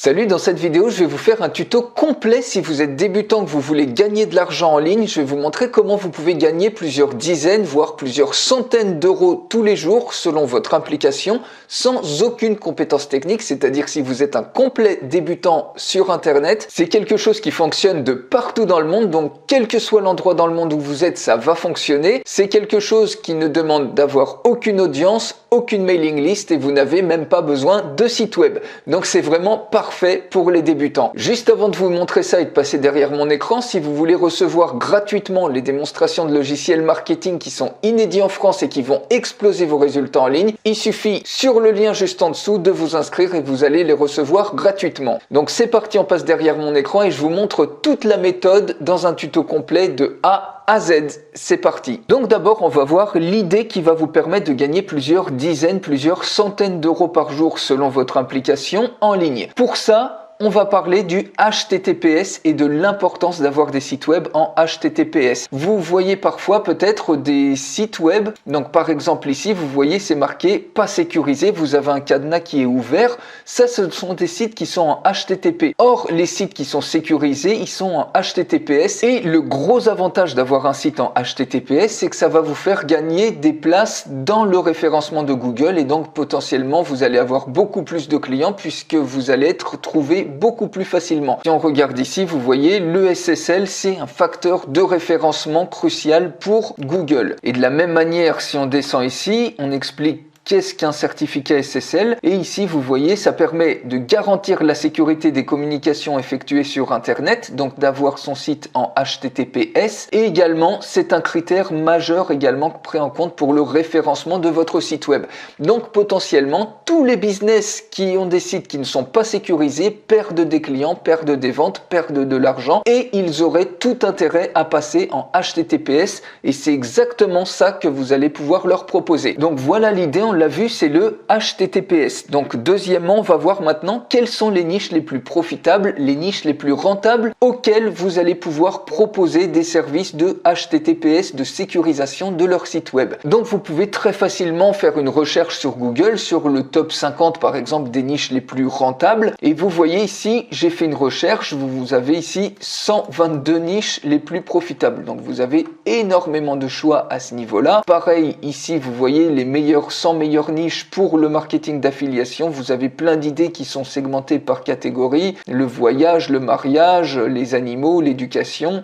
Salut, dans cette vidéo, je vais vous faire un tuto complet si vous êtes débutant, que vous voulez gagner de l'argent en ligne. Je vais vous montrer comment vous pouvez gagner plusieurs dizaines, voire plusieurs centaines d'euros tous les jours selon votre implication, sans aucune compétence technique, c'est-à-dire si vous êtes un complet débutant sur Internet. C'est quelque chose qui fonctionne de partout dans le monde, donc quel que soit l'endroit dans le monde où vous êtes, ça va fonctionner. C'est quelque chose qui ne demande d'avoir aucune audience, aucune mailing list et vous n'avez même pas besoin de site web. Donc c'est vraiment parfait pour les débutants. Juste avant de vous montrer ça et de passer derrière mon écran, si vous voulez recevoir gratuitement les démonstrations de logiciels marketing qui sont inédits en France et qui vont exploser vos résultats en ligne, il suffit sur le lien juste en dessous de vous inscrire et vous allez les recevoir gratuitement. Donc c'est parti, on passe derrière mon écran et je vous montre toute la méthode dans un tuto complet de A à Z. C'est parti. Donc d'abord, on va voir l'idée qui va vous permettre de gagner plusieurs dizaines, plusieurs centaines d'euros par jour selon votre implication en ligne. Pour ça, on va parler du HTTPS et de l'importance d'avoir des sites web en HTTPS. Vous voyez parfois peut-être des sites web, donc par exemple ici, vous voyez c'est marqué pas sécurisé, vous avez un cadenas qui est ouvert. Ça, ce sont des sites qui sont en HTTP. Or, les sites qui sont sécurisés, ils sont en HTTPS et le gros avantage d'avoir un site en HTTPS, c'est que ça va vous faire gagner des places dans le référencement de Google et donc potentiellement vous allez avoir beaucoup plus de clients puisque vous allez être trouvé beaucoup plus facilement. Si on regarde ici, vous voyez, le SSL, c'est un facteur de référencement crucial pour Google. Et de la même manière, si on descend ici, on explique qu'est-ce qu'un certificat SSL? Et ici, vous voyez, ça permet de garantir la sécurité des communications effectuées sur Internet, donc d'avoir son site en HTTPS. Et également, c'est un critère majeur également pris en compte pour le référencement de votre site web. Donc potentiellement, tous les business qui ont des sites qui ne sont pas sécurisés perdent des clients, perdent des ventes, perdent de l'argent et ils auraient tout intérêt à passer en HTTPS. Et c'est exactement ça que vous allez pouvoir leur proposer. Donc voilà l'idée. On l'a vu, c'est le HTTPS. Donc deuxièmement, on va voir maintenant quelles sont les niches les plus profitables, les niches les plus rentables auxquelles vous allez pouvoir proposer des services de HTTPS, de sécurisation de leur site web. Donc vous pouvez très facilement faire une recherche sur Google, sur le top 50 par exemple des niches les plus rentables. Et vous voyez ici, j'ai fait une recherche, vous avez ici 122 niches les plus profitables. Donc vous avez énormément de choix à ce niveau-là. Pareil, ici vous voyez les meilleurs 100 meilleures niches pour le marketing d'affiliation. Vous avez plein d'idées qui sont segmentées par catégorie. Le voyage, le mariage, les animaux, l'éducation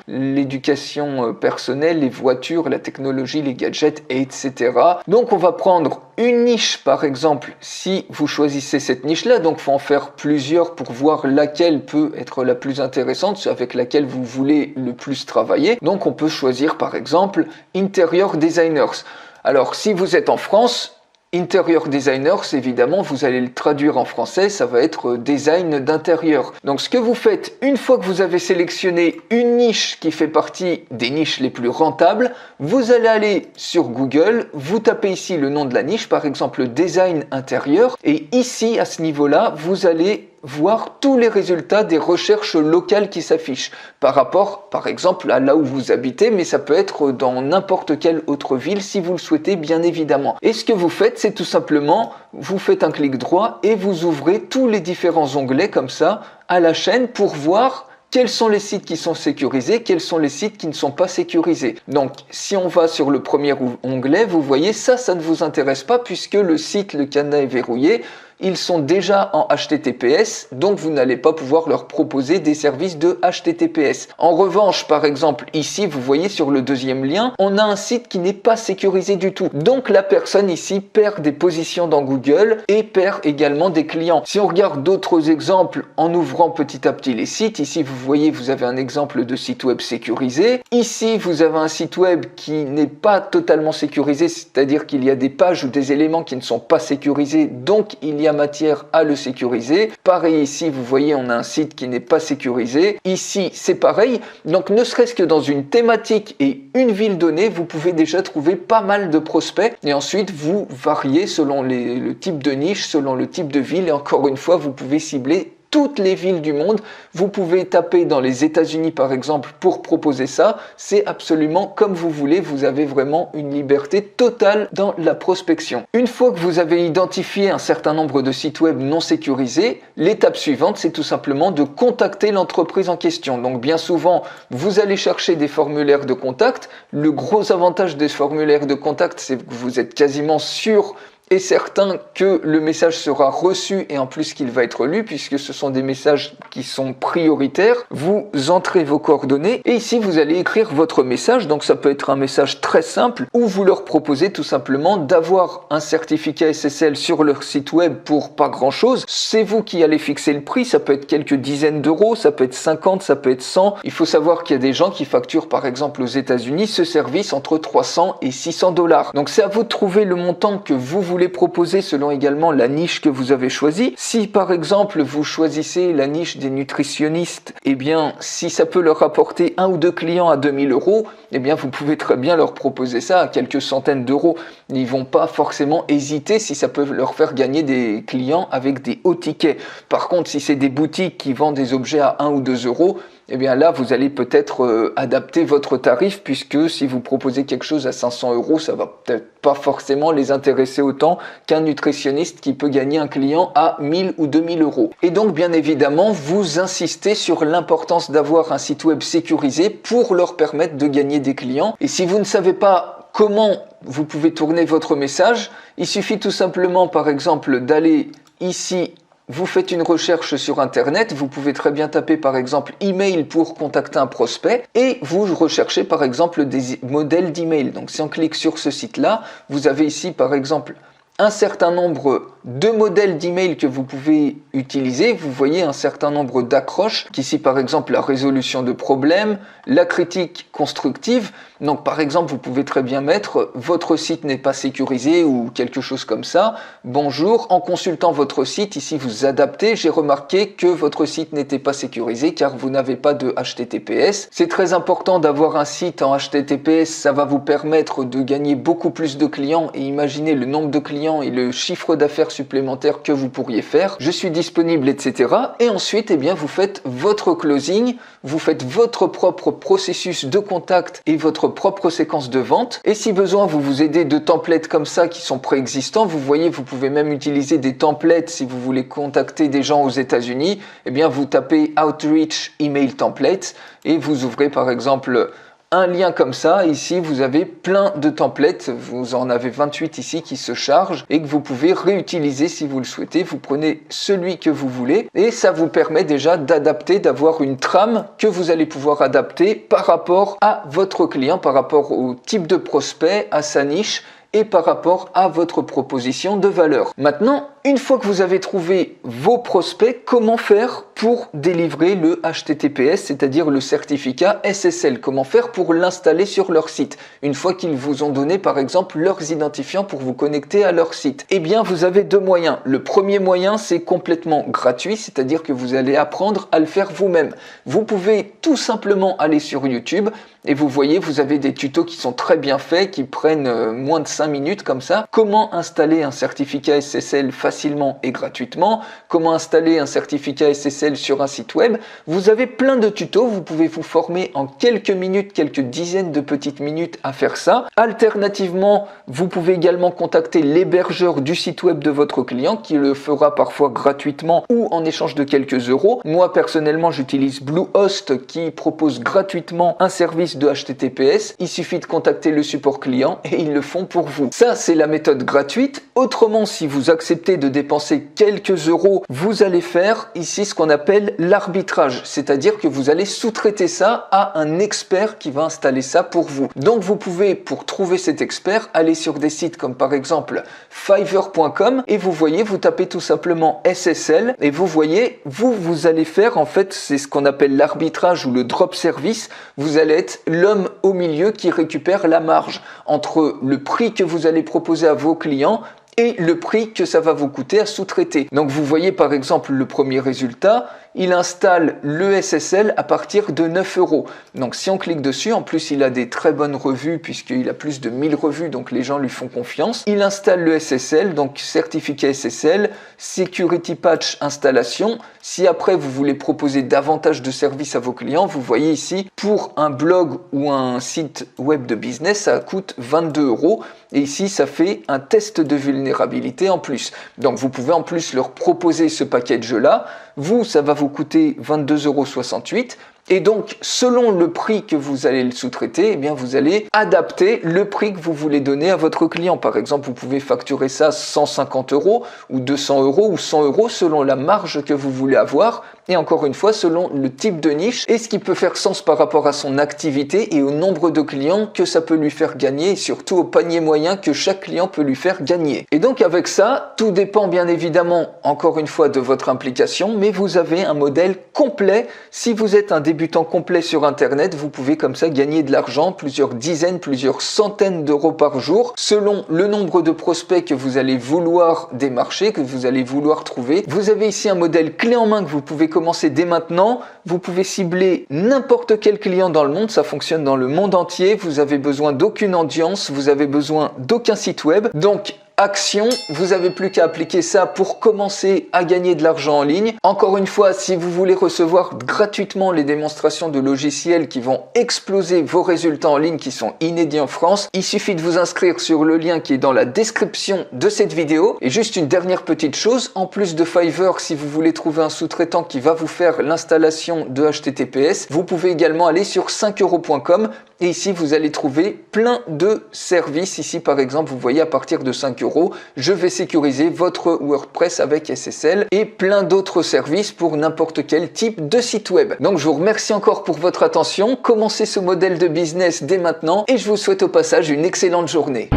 personnelle, les voitures, la technologie, les gadgets, etc. Donc on va prendre une niche par exemple si vous choisissez cette niche-là. Donc il faut en faire plusieurs pour voir laquelle peut être la plus intéressante, avec laquelle vous voulez le plus travailler. Donc on peut choisir par exemple Interior Designers. Alors si vous êtes en France, Interior Designers, évidemment, vous allez le traduire en français, ça va être design d'intérieur. Donc ce que vous faites, une fois que vous avez sélectionné une niche qui fait partie des niches les plus rentables, vous allez aller sur Google, vous tapez ici le nom de la niche, par exemple design intérieur, et ici, à ce niveau-là, vous allez voir tous les résultats des recherches locales qui s'affichent par rapport, par exemple, à là où vous habitez, mais ça peut être dans n'importe quelle autre ville si vous le souhaitez, bien évidemment. Et ce que vous faites, c'est tout simplement, vous faites un clic droit et vous ouvrez tous les différents onglets comme ça à la chaîne pour voir quels sont les sites qui sont sécurisés, quels sont les sites qui ne sont pas sécurisés. Donc, si on va sur le premier onglet, vous voyez, ça ne vous intéresse pas puisque le site, le cadenas est verrouillé. Ils sont déjà en HTTPS, donc vous n'allez pas pouvoir leur proposer des services de HTTPS. En revanche, par exemple, ici, vous voyez sur le deuxième lien, on a un site qui n'est pas sécurisé du tout. Donc la personne ici perd des positions dans Google et perd également des clients. Si on regarde d'autres exemples en ouvrant petit à petit les sites, ici vous voyez, vous avez un exemple de site web sécurisé. Ici, vous avez un site web qui n'est pas totalement sécurisé, c'est-à-dire qu'il y a des pages ou des éléments qui ne sont pas sécurisés, donc il y a matière à le sécuriser. Pareil ici, vous voyez, on a un site qui n'est pas sécurisé. Ici, c'est pareil. Donc, ne serait-ce que dans une thématique et une ville donnée, vous pouvez déjà trouver pas mal de prospects. Et ensuite, vous variez selon le type de niche, selon le type de ville. Et encore une fois, vous pouvez cibler toutes les villes du monde. Vous pouvez taper dans les États-Unis par exemple pour proposer ça. C'est absolument comme vous voulez. Vous avez vraiment une liberté totale dans la prospection. Une fois que vous avez identifié un certain nombre de sites web non sécurisés, l'étape suivante, c'est tout simplement de contacter l'entreprise en question. Donc bien souvent, vous allez chercher des formulaires de contact. Le gros avantage des formulaires de contact, c'est que vous êtes quasiment sûr et certain que le message sera reçu et en plus qu'il va être lu puisque ce sont des messages qui sont prioritaires. Vous entrez vos coordonnées et ici vous allez écrire votre message. Donc ça peut être un message très simple où vous leur proposez tout simplement d'avoir un certificat SSL sur leur site web pour pas grand chose. C'est vous qui allez fixer le prix. Ça peut être quelques dizaines d'euros, ça peut être 50, ça peut être 100. Il faut savoir qu'il y a des gens qui facturent par exemple aux États-Unis ce service entre 300 et 600 $. Donc c'est à vous de trouver le montant que vous voulez proposer selon également la niche que vous avez choisie. Si par exemple vous choisissez la niche des nutritionnistes, eh bien si ça peut leur apporter 1 ou 2 clients à 2000 €, eh bien vous pouvez très bien leur proposer ça à quelques centaines d'euros. Ils vont pas forcément hésiter si ça peut leur faire gagner des clients avec des hauts tickets. Par contre, si c'est des boutiques qui vendent des objets à 1 ou 2 €, eh bien là, vous allez peut-être adapter votre tarif puisque si vous proposez quelque chose à 500 €, ça va peut-être pas forcément les intéresser autant qu'un nutritionniste qui peut gagner un client à 1000 ou 2000 €. Et donc, bien évidemment, vous insistez sur l'importance d'avoir un site web sécurisé pour leur permettre de gagner des clients. Et si vous ne savez pas comment vous pouvez tourner votre message, il suffit tout simplement, par exemple, d'aller ici. Vous faites une recherche sur internet, vous pouvez très bien taper par exemple email pour contacter un prospect et vous recherchez par exemple des modèles d'email. Donc si on clique sur ce site-là, vous avez ici par exemple un certain nombre de modèles d'email que vous pouvez utiliser. Vous voyez un certain nombre d'accroches, qu'ici par exemple la résolution de problèmes, la critique constructive. Donc par exemple vous pouvez très bien mettre votre site n'est pas sécurisé ou quelque chose comme ça. Bonjour, en consultant votre site, ici vous adaptez, j'ai remarqué que votre site n'était pas sécurisé car vous n'avez pas de HTTPS. C'est très important d'avoir un site en HTTPS, ça va vous permettre de gagner beaucoup plus de clients et imaginez le nombre de clients et le chiffre d'affaires supplémentaire que vous pourriez faire. Je suis disponible, etc. Et ensuite, eh bien, vous faites votre closing, vous faites votre propre processus de contact et votre propre séquence de vente. Et si besoin, vous vous aidez de templates comme ça qui sont préexistants. Vous voyez, vous pouvez même utiliser des templates si vous voulez contacter des gens aux États-Unis. Eh bien, vous tapez Outreach Email Templates et vous ouvrez par exemple un lien comme ça. Ici vous avez plein de templates, vous en avez 28 ici qui se chargent et que vous pouvez réutiliser si vous le souhaitez. Vous prenez celui que vous voulez et ça vous permet déjà d'adapter, d'avoir une trame que vous allez pouvoir adapter par rapport à votre client, par rapport au type de prospect, à sa niche et par rapport à votre proposition de valeur. Maintenant, une fois que vous avez trouvé vos prospects, comment faire pour délivrer le HTTPS, c'est-à-dire le certificat SSL? Comment faire pour l'installer sur leur site? Une fois qu'ils vous ont donné par exemple leurs identifiants pour vous connecter à leur site. Eh bien, vous avez deux moyens. Le premier moyen, c'est complètement gratuit, c'est-à-dire que vous allez apprendre à le faire vous-même. Vous pouvez tout simplement aller sur YouTube et vous voyez, vous avez des tutos qui sont très bien faits, qui prennent moins de 5 minutes comme ça. Comment installer un certificat SSL facilement et gratuitement, comment installer un certificat SSL sur un site web. Vous avez plein de tutos, vous pouvez vous former en quelques minutes, quelques dizaines de petites minutes à faire ça. Alternativement, vous pouvez également contacter l'hébergeur du site web de votre client qui le fera parfois gratuitement ou en échange de quelques euros. Moi personnellement, j'utilise Bluehost qui propose gratuitement un service de HTTPS. Il suffit de contacter le support client et ils le font pour vous. Ça, c'est la méthode gratuite. Autrement, si vous acceptez de dépenser quelques euros, vous allez faire ici ce qu'on appelle l'arbitrage, c'est-à-dire que vous allez sous-traiter ça à un expert qui va installer ça pour vous. Donc vous pouvez, pour trouver cet expert, aller sur des sites comme par exemple Fiverr.com et vous voyez, vous tapez tout simplement SSL et vous voyez, vous allez faire en fait, c'est ce qu'on appelle l'arbitrage ou le drop service. Vous allez être l'homme au milieu qui récupère la marge entre le prix que vous allez proposer à vos clients et le prix que ça va vous coûter à sous-traiter. Donc vous voyez par exemple le premier résultat, il installe le SSL à partir de 9 €. Donc si on clique dessus, en plus il a des très bonnes revues puisqu'il a plus de 1000 revues, donc les gens lui font confiance. Il installe le SSL, donc certificat SSL, Security Patch installation. Si après vous voulez proposer davantage de services à vos clients, vous voyez ici, pour un blog ou un site web de business, ça coûte 22 €. Et ici, ça fait un test de vulnérabilité en plus. Donc vous pouvez en plus leur proposer ce package-là. Vous, ça va vous coûter 22,68 €. Et donc, selon le prix que vous allez le sous-traiter, eh bien, vous allez adapter le prix que vous voulez donner à votre client. Par exemple, vous pouvez facturer ça 150 € ou 200 € ou 100 € selon la marge que vous voulez avoir. Et encore une fois, selon le type de niche et ce qui peut faire sens par rapport à son activité et au nombre de clients que ça peut lui faire gagner et surtout au panier moyen que chaque client peut lui faire gagner. Et donc, avec ça, tout dépend bien évidemment, encore une fois, de votre implication, mais vous avez un modèle complet. Si vous êtes un débutant complet sur Internet, vous pouvez comme ça gagner de l'argent, plusieurs dizaines, plusieurs centaines d'euros par jour, selon le nombre de prospects que vous allez vouloir démarcher, que vous allez vouloir trouver. Vous avez ici un modèle clé en main que vous pouvez commencer dès maintenant. Vous pouvez cibler n'importe quel client dans le monde, ça fonctionne dans le monde entier. Vous avez besoin d'aucune audience, vous avez besoin d'aucun site web. Donc, action, vous n'avez plus qu'à appliquer ça pour commencer à gagner de l'argent en ligne. Encore une fois, si vous voulez recevoir gratuitement les démonstrations de logiciels qui vont exploser vos résultats en ligne qui sont inédits en France, il suffit de vous inscrire sur le lien qui est dans la description de cette vidéo. Et juste une dernière petite chose, en plus de Fiverr, si vous voulez trouver un sous-traitant qui va vous faire l'installation de HTTPS, vous pouvez également aller sur 5euros.com et ici vous allez trouver plein de services. Ici par exemple, vous voyez à partir de 5 €, je vais sécuriser votre WordPress avec SSL et plein d'autres services pour n'importe quel type de site web. Donc je vous remercie encore pour votre attention, commencez ce modèle de business dès maintenant et je vous souhaite au passage une excellente journée.